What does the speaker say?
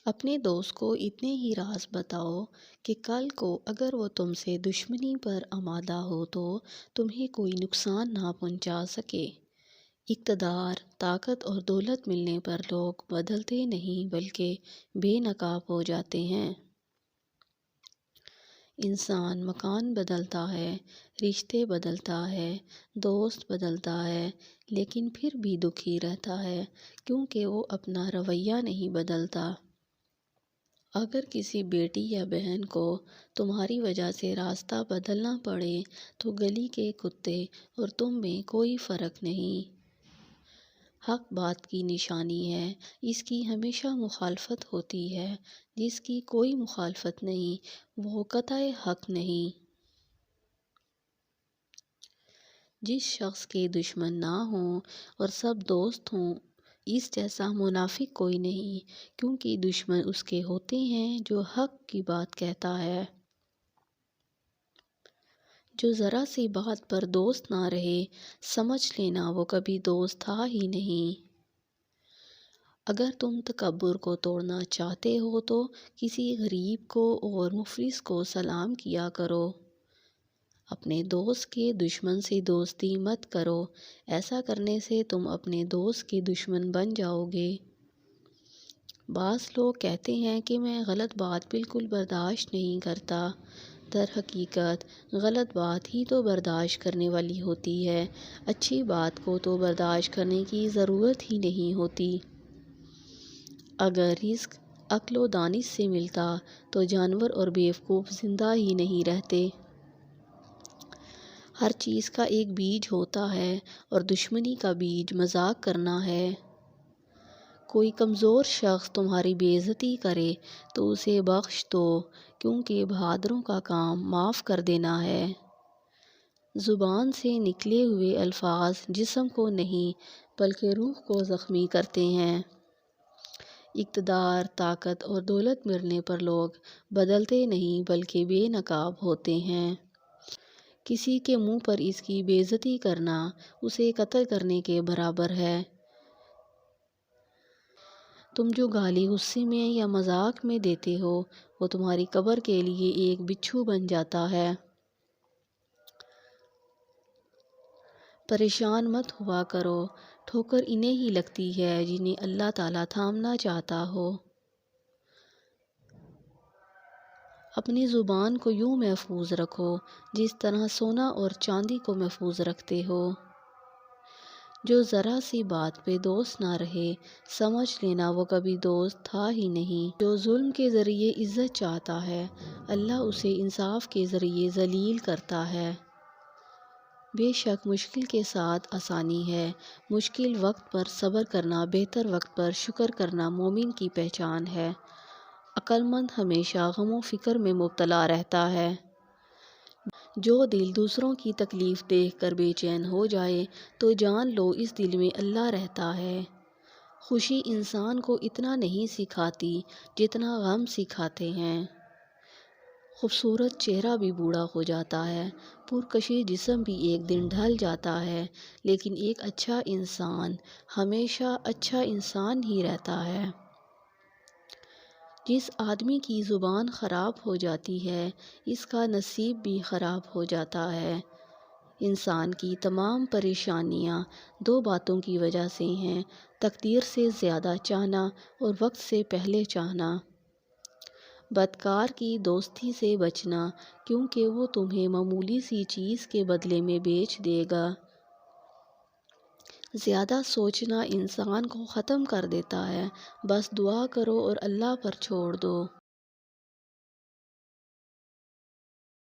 اپنے دوست کو اتنے ہی راز بتاؤ کہ کل کو اگر وہ تم سے دشمنی پر آمادہ ہو تو تمہیں کوئی نقصان نہ پہنچا سکے۔ اقتدار، طاقت اور دولت ملنے پر لوگ بدلتے نہیں بلکہ بے نقاب ہو جاتے ہیں۔ انسان مکان بدلتا ہے، رشتے بدلتا ہے، دوست بدلتا ہے، لیکن پھر بھی دکھی رہتا ہے کیونکہ وہ اپنا رویہ نہیں بدلتا۔ اگر کسی بیٹی یا بہن کو تمہاری وجہ سے راستہ بدلنا پڑے تو گلی کے کتے اور تم میں کوئی فرق نہیں۔ حق بات کی نشانی ہے، اس کی ہمیشہ مخالفت ہوتی ہے، جس کی کوئی مخالفت نہیں وہ قطع حق نہیں۔ جس شخص کے دشمن نہ ہوں اور سب دوست ہوں اس جیسا منافق کوئی نہیں، کیونکہ دشمن اس کے ہوتے ہیں جو حق کی بات کہتا ہے۔ جو ذرا سی بات پر دوست نہ رہے سمجھ لینا وہ کبھی دوست تھا ہی نہیں۔ اگر تم تکبر کو توڑنا چاہتے ہو تو کسی غریب کو اور مفلس کو سلام کیا کرو۔ اپنے دوست کے دشمن سے دوستی مت کرو، ایسا کرنے سے تم اپنے دوست کے دشمن بن جاؤ گے۔ بعض لوگ کہتے ہیں کہ میں غلط بات بالکل برداشت نہیں کرتا۔ در حقیقت غلط بات ہی تو برداشت کرنے والی ہوتی ہے، اچھی بات کو تو برداشت کرنے کی ضرورت ہی نہیں ہوتی۔ اگر رزق عقل و دانش سے ملتا تو جانور اور بیوقوف زندہ ہی نہیں رہتے۔ ہر چیز کا ایک بیج ہوتا ہے اور دشمنی کا بیج مذاق کرنا ہے۔ کوئی کمزور شخص تمہاری بے عزتی کرے تو اسے بخش دو، کیونکہ بہادروں کا کام معاف کر دینا ہے۔ زبان سے نکلے ہوئے الفاظ جسم کو نہیں بلکہ روح کو زخمی کرتے ہیں۔ اقتدار، طاقت اور دولت ملنے پر لوگ بدلتے نہیں بلکہ بے نقاب ہوتے ہیں۔ کسی کے منہ پر اس کی بے عزتی کرنا اسے قتل کرنے کے برابر ہے۔ تم جو گالی غصے میں یا مذاق میں دیتے ہو وہ تمہاری قبر کے لیے ایک بچھو بن جاتا ہے۔ پریشان مت ہوا کرو، ٹھوکر انہیں ہی لگتی ہے جنہیں اللہ تعالیٰ تھامنا چاہتا ہو۔ اپنی زبان کو یوں محفوظ رکھو جس طرح سونا اور چاندی کو محفوظ رکھتے ہو۔ جو ذرا سی بات پہ دوست نہ رہے سمجھ لینا وہ کبھی دوست تھا ہی نہیں۔ جو ظلم کے ذریعے عزت چاہتا ہے اللہ اسے انصاف کے ذریعے ذلیل کرتا ہے۔ بے شک مشکل کے ساتھ آسانی ہے، مشکل وقت پر صبر کرنا، بہتر وقت پر شکر کرنا مومن کی پہچان ہے۔ عقل مند ہمیشہ غم و فکر میں مبتلا رہتا ہے۔ جو دل دوسروں کی تکلیف دیکھ کر بے چین ہو جائے تو جان لو اس دل میں اللہ رہتا ہے۔ خوشی انسان کو اتنا نہیں سکھاتی جتنا غم سکھاتے ہیں۔ خوبصورت چہرہ بھی بوڑھا ہو جاتا ہے، پرکشش جسم بھی ایک دن ڈھل جاتا ہے، لیکن ایک اچھا انسان ہمیشہ اچھا انسان ہی رہتا ہے۔ جس آدمی کی زبان خراب ہو جاتی ہے اس کا نصیب بھی خراب ہو جاتا ہے۔ انسان کی تمام پریشانیاں دو باتوں کی وجہ سے ہیں، تقدیر سے زیادہ چاہنا اور وقت سے پہلے چاہنا۔ بدکار کی دوستی سے بچنا کیونکہ وہ تمہیں معمولی سی چیز کے بدلے میں بیچ دے گا۔ زیادہ سوچنا انسان کو ختم کر دیتا ہے، بس دعا کرو اور اللہ پر چھوڑ دو۔